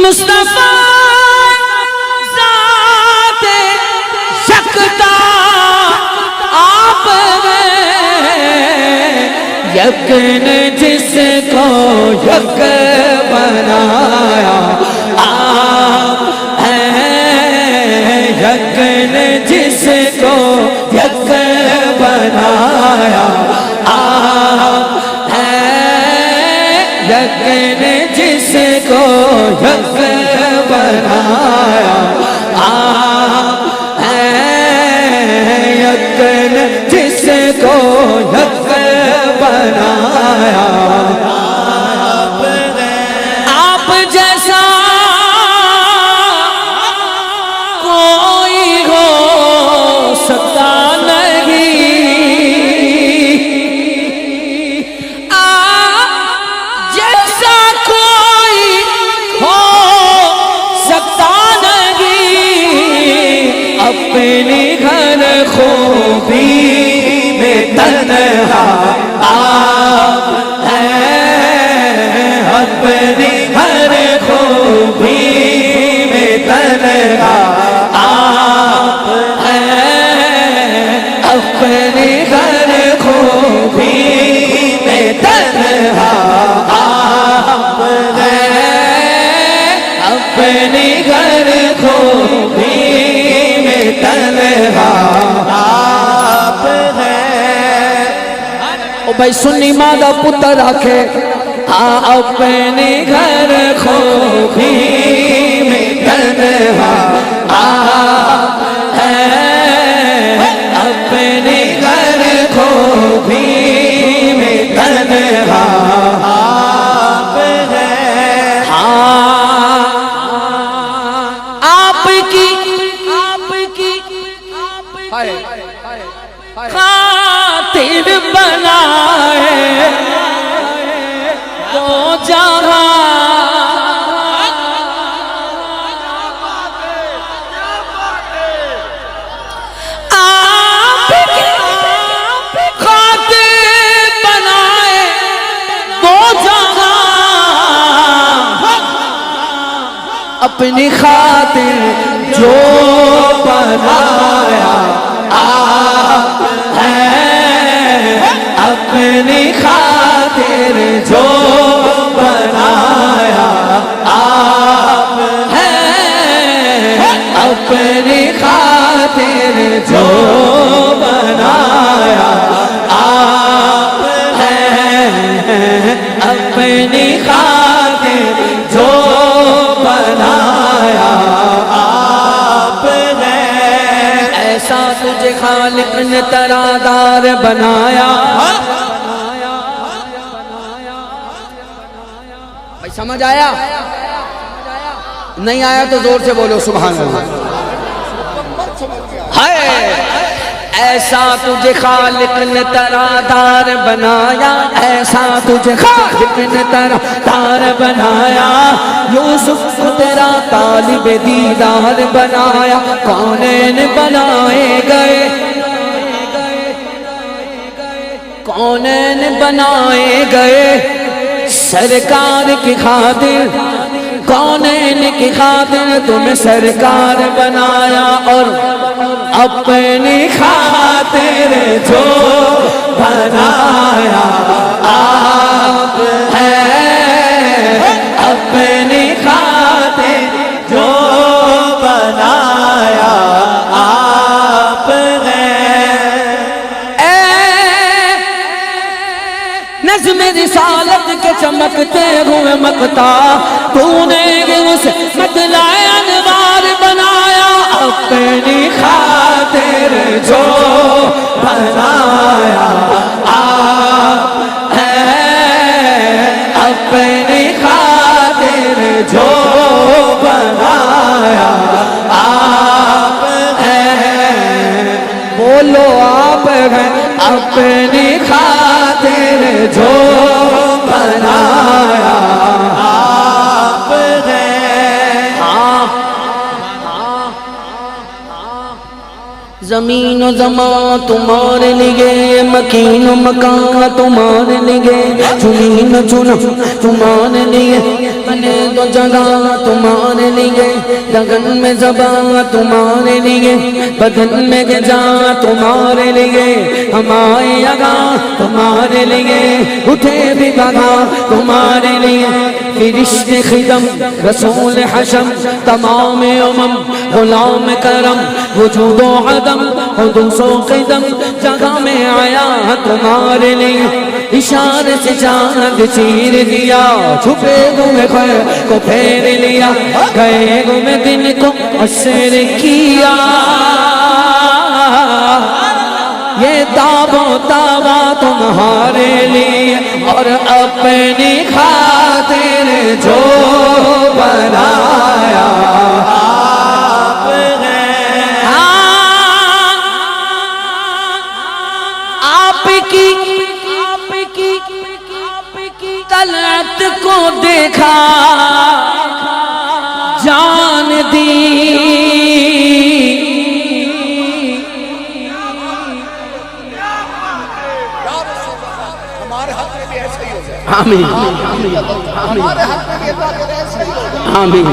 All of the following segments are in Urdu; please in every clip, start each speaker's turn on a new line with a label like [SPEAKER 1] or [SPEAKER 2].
[SPEAKER 1] مصطفیٰ ذات یکتا آپ ہیں، یک نے جس کو یک بنایا آپ ہیں، یک نے جس کو یک بنایا آپ ہیں، یک نے جس کو یک بنایا آپ ہیں، یک نے جس کو یک بنایا آپ ہیں۔ آپ جیسا کوئی ہو سکتا نہیں، آپ جیسا کوئی ہو سکتا نہیں، اپنی گھر خوبی میں تنہا آپ ہیں، اپنی ہر خوبی میں تنہا آپ ہیں، اپنی ہر خوبی میں تنہا آپ ہیں، اپنی ہر خوبی میں تنہا آپ ہیں۔ او بھائی سنی مادہ پتر رکھے اپنے گھر خوبی میں تنہا آپ ہیں، اپنے گھر خوبی میں تنہا آپ ہیں۔ آپ کی خاطر بنائے دو جہاں، آپ کی خاطر بنائے دو جہاں، اپنی خاطر جو بنایا آپ ہیں، اپنی خاطر جو بنایا آپ ہیں، اپنی خاطر جو بنایا آپ ہیں، اپنی خاطر جو بنایا آپ ہیں۔ ایسا تجھے خالق نے ترادار بنایا، بھائی سمجھ آیا؟ نہیں آیا تو زور سے بولو سبحان اللہ۔ ایسا تجھے خالق نے ترادار بنایا، ایسا تجھے خالق نے ترادار بنایا، یوسف کو تیرا طالب دیدار بنایا، کونین بنائے گئے، کونین بنائے گئے سرکار کی خاطر، کونین کی خاطر تمہیں سرکار بنایا، اور اپنی خاطر جو بنایا آپ ہیں، اپنی خاطر جو بنایا آپ ہیں۔ اے نظم رسالت کے چمکتے ہوئے مقتا، تو نے اسے مطلع انوار بنایا، اپنی خاطر جو بنایا آپ ہیں، اپنی خاطر جو بنایا آپ ہیں۔ بولو آپ ہیں، اپنی خاطر جو بنایا آپ ہیں۔ زمین و زمان تمہارے لیے، مکین و مکان تمہارے لیے، زمین و چنا تمہارے لیے، اپنے دو جگہ تمہارے لیے، گگن میں زباں تمہارے لیے، بدن میں غذا تمہارے لیے، ہمارے اگا تمہارے لیے، اٹھے بھی بگا تمہارے لیے، فرشتے خدم رسول حشم تمام امم غلام کرم وجود و عدم حدوث و قدم جگہ میں آیا تمہارے لیے، اشارے سے چاند چیر دیا، چھپے ہوئے خیر کو پھیر لیا، گئے ہوئے دن کو اسر کیا، یہ تاب و تابا تمہارے لیے اور اپنی خاطر جو بنایا طلعت کو دیکھا جان دی،
[SPEAKER 2] ہمارے حق میں بھی ایسا ہی ہو جائے،
[SPEAKER 1] آمین
[SPEAKER 2] ہمارے حق میں بھی اللہ کے ایسا ہی ہو جائے،
[SPEAKER 1] آمین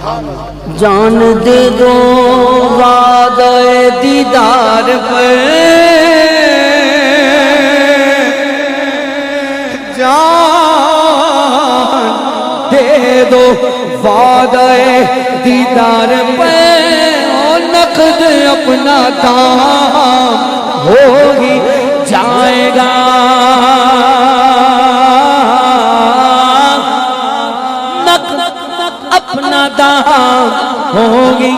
[SPEAKER 1] آمین۔ جان دے دو وعدہ دیدار پر، جان دے دو وعدہ دیدار پر، نقد اپنا دام ہوگی جائے گا، اپنا دام ہوگی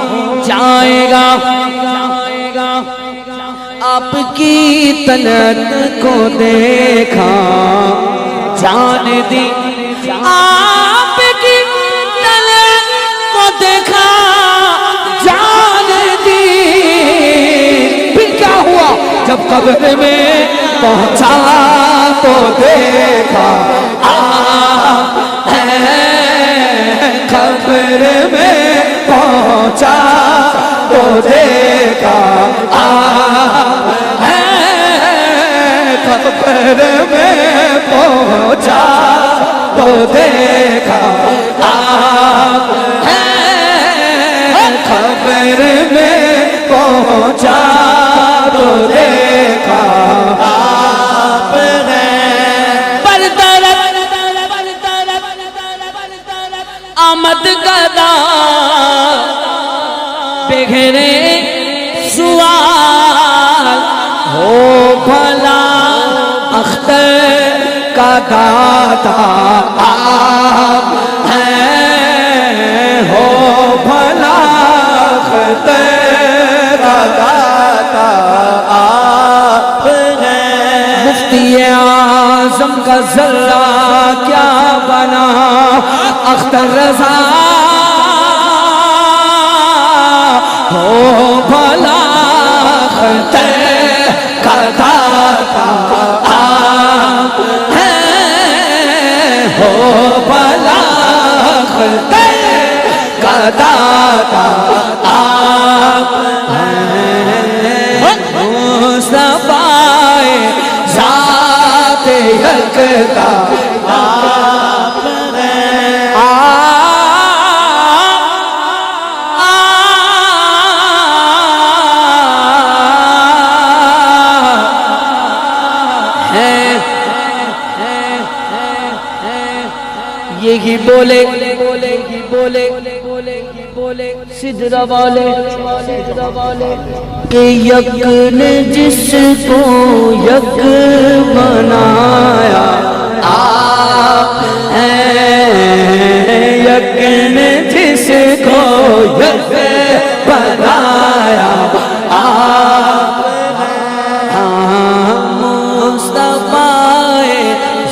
[SPEAKER 1] جائے گا، آپ کی طلعت کو دیکھا جان دی، آپ کی طلعت کو دیکھا جان دی، پھر کیا ہوا جب قبر میں پہنچا تو دیکھا آپ ہیں، قبر میں پہنچا تو دیکھا آپ ہیں، قبر میں پہنچا تو دیکھا آپ ہیں، قبر میں پہنچا تو دیکھا آپ ہیں، آمد گدا بغیر سوال ہو بھلا اختر کا داتا آپ ہیں، ہو بھلا اختر کا داتا آپ ہیں، مفتی اعظم کا ذرہ کیا بنا اختر رضا، ہو بھلا اختر کا داتا آپ ہیں، ہو بھلا اختر کا داتا آپ ہیں، مصطفیٰ ذات یکتا آپ ہیں، یہی بولے سدرہ والے کہ یک نے جس کو یک بنایا آپ ہیں، یک نے جس کو یک بنایا آپ ہیں، مصطفیٰ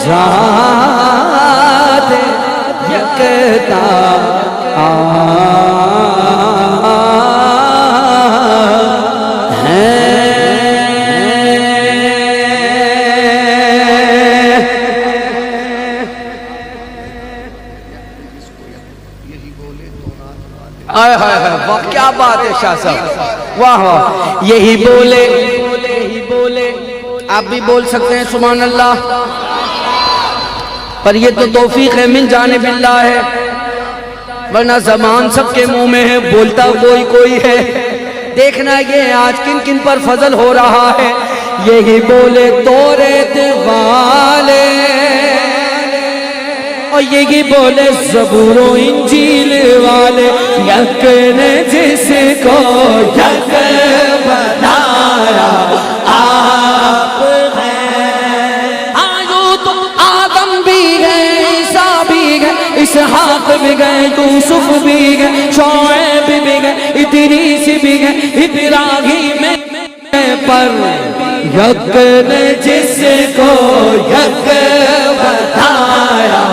[SPEAKER 1] ذات یکتا کیا بات ہے شاہ صاحب، واہ واہ، یہی بولے، آپ بھی بول سکتے ہیں سبحان اللہ، پر یہ تو توفیق ہے من جانب اللہ ہے، ورنہ زبان سب کے منہ میں ہے، بولتا کوئی کوئی ہے۔ دیکھنا یہ آج کن کن پر فضل ہو رہا ہے، یہی بولے توریت والے اور یہی بولے زبور و انجیل والے، یک نے جس کو یک بنایا آپ ہیں۔ آیو تو آدم بھی گئے، عیسیٰ بھی گئے، اسحاق بھی گئے، یوسف بھی گئے، شعیب بھی گئے، ادریس بھی گئے، ابراہیم پر یک نے جس کو یک بنایا